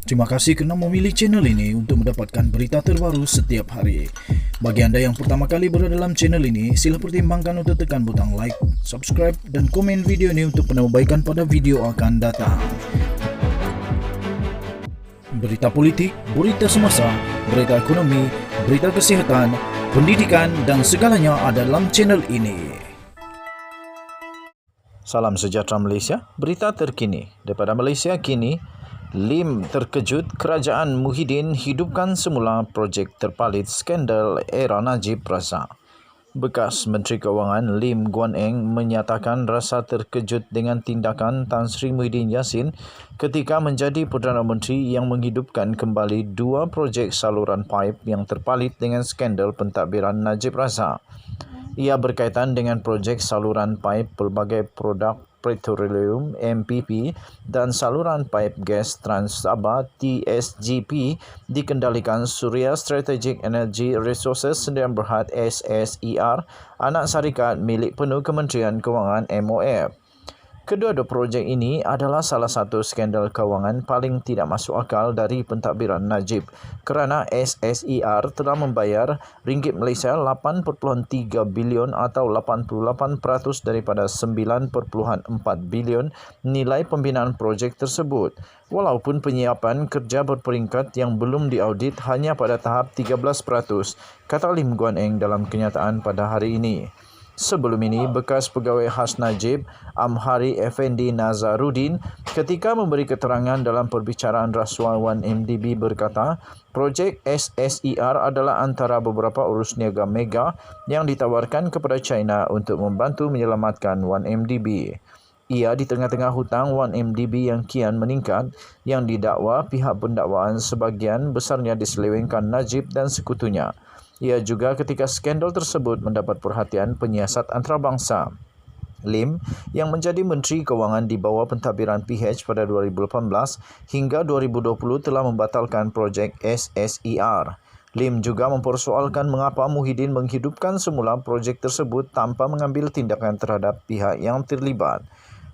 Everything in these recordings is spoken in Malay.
Terima kasih kerana memilih channel ini untuk mendapatkan berita terbaru setiap hari. Bagi anda yang pertama kali berada dalam channel ini, sila pertimbangkan untuk tekan butang like, subscribe dan komen video ini untuk penambahbaikan pada video akan datang. Berita politik, berita semasa, berita ekonomi, berita kesihatan, pendidikan dan segalanya ada dalam channel ini. Salam sejahtera Malaysia, berita terkini daripada Malaysia kini. Lim terkejut kerajaan Muhyiddin hidupkan semula projek terpalit skandal era Najib Razak. Bekas Menteri Kewangan Lim Guan Eng menyatakan rasa terkejut dengan tindakan Tan Sri Muhyiddin Yassin ketika menjadi Perdana Menteri yang menghidupkan kembali dua projek saluran paip yang terpalit dengan skandal pentadbiran Najib Razak. Ia berkaitan dengan projek saluran paip pelbagai produk petroleum MPP dan saluran paip gas Trans Sabah TSGP dikendalikan Suria Strategic Energy Resources Sdn Bhd SSER, anak syarikat milik penuh Kementerian Kewangan MOF. Kedua-dua projek ini adalah salah satu skandal kewangan paling tidak masuk akal dari pentadbiran Najib kerana SSER telah membayar ringgit Malaysia 8.3 bilion atau 88% daripada 9.4 bilion nilai pembinaan projek tersebut. Walaupun penyiapan kerja berperingkat yang belum diaudit hanya pada tahap 13%, kata Lim Guan Eng dalam kenyataan pada hari ini. Sebelum ini, bekas pegawai khas Najib, Amhari Effendi Nazaruddin, ketika memberi keterangan dalam perbicaraan rasuah 1MDB berkata, projek SSER adalah antara beberapa urus niaga mega yang ditawarkan kepada China untuk membantu menyelamatkan 1MDB. Ia di tengah-tengah hutang 1MDB yang kian meningkat, yang didakwa pihak pendakwaan sebagian besarnya diselewengkan Najib dan sekutunya. Ia juga ketika skandal tersebut mendapat perhatian penyiasat antarabangsa. Lim, yang menjadi Menteri Kewangan di bawah pentadbiran PH pada 2018 hingga 2020 telah membatalkan projek SSER. Lim juga mempersoalkan mengapa Muhyiddin menghidupkan semula projek tersebut tanpa mengambil tindakan terhadap pihak yang terlibat.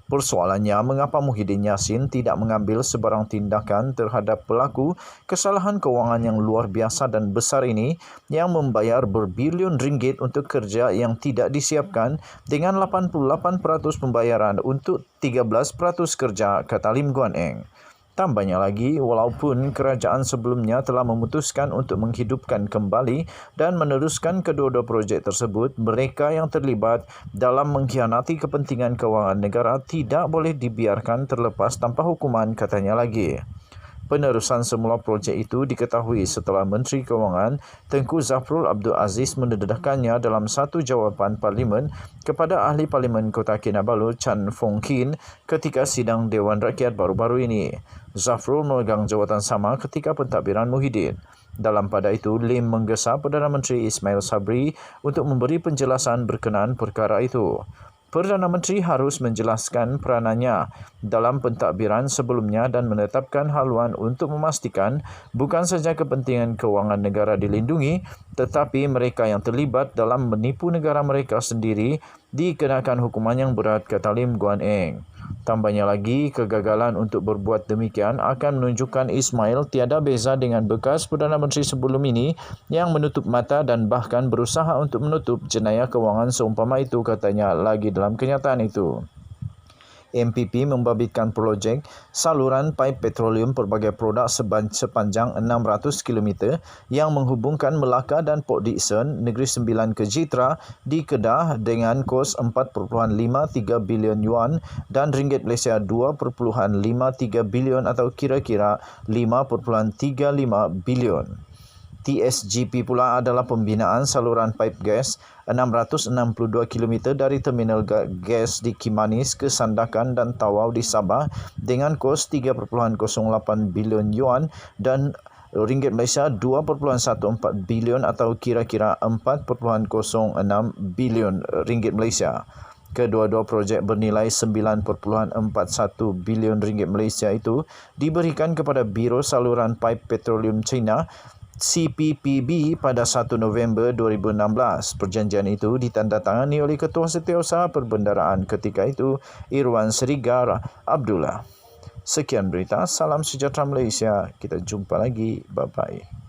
Persoalannya, mengapa Muhyiddin Yassin tidak mengambil sebarang tindakan terhadap pelaku kesalahan kewangan yang luar biasa dan besar ini yang membayar berbilion ringgit untuk kerja yang tidak disiapkan dengan 88% pembayaran untuk 13% kerja, kata Lim Guan Eng. Tambahnya lagi, walaupun kerajaan sebelumnya telah memutuskan untuk menghidupkan kembali dan meneruskan kedua-dua projek tersebut, mereka yang terlibat dalam mengkhianati kepentingan kewangan negara tidak boleh dibiarkan terlepas tanpa hukuman, katanya lagi. Penerusan semula projek itu diketahui setelah Menteri Kewangan Tengku Zafrul Abdul Aziz mendedahkannya dalam satu jawapan Parlimen kepada Ahli Parlimen Kota Kinabalu Chan Fong Kin ketika sidang Dewan Rakyat baru-baru ini. Zafrul memegang jawatan sama ketika pentadbiran Muhyiddin. Dalam pada itu, Lim menggesa Perdana Menteri Ismail Sabri untuk memberi penjelasan berkenaan perkara itu. Perdana Menteri harus menjelaskan peranannya dalam pentadbiran sebelumnya dan menetapkan haluan untuk memastikan bukan saja kepentingan kewangan negara dilindungi, tetapi mereka yang terlibat dalam menipu negara mereka sendiri dikenakan hukuman yang berat, kata Lim Guan Eng. Tambahnya lagi, kegagalan untuk berbuat demikian akan menunjukkan Ismail tiada beza dengan bekas Perdana Menteri sebelum ini yang menutup mata dan bahkan berusaha untuk menutup jenayah kewangan seumpama itu, katanya lagi dalam kenyataan itu. MPP membabitkan projek saluran paip petroleum pelbagai produk sepanjang 600 km yang menghubungkan Melaka dan Port Dickson, Negeri Sembilan ke Jitra di Kedah dengan kos 4.53 bilion yuan dan ringgit Malaysia 2.53 bilion atau kira-kira 5.35 bilion. TSGP pula adalah pembinaan saluran paip gas 662 km dari terminal gas di Kimanis ke Sandakan dan Tawau di Sabah dengan kos 3.08 bilion yuan dan ringgit Malaysia 2.14 bilion atau kira-kira 4.06 bilion ringgit Malaysia. Kedua-dua projek bernilai 9.41 bilion ringgit Malaysia itu diberikan kepada Biro Saluran Paip Petroleum China CPPB pada 1 November 2016. Perjanjian itu ditandatangani oleh Ketua Setiausaha Perbendaraan ketika itu, Irwan Serigar Abdullah. Sekian berita, salam sejahtera Malaysia. Kita jumpa lagi. Bye-bye.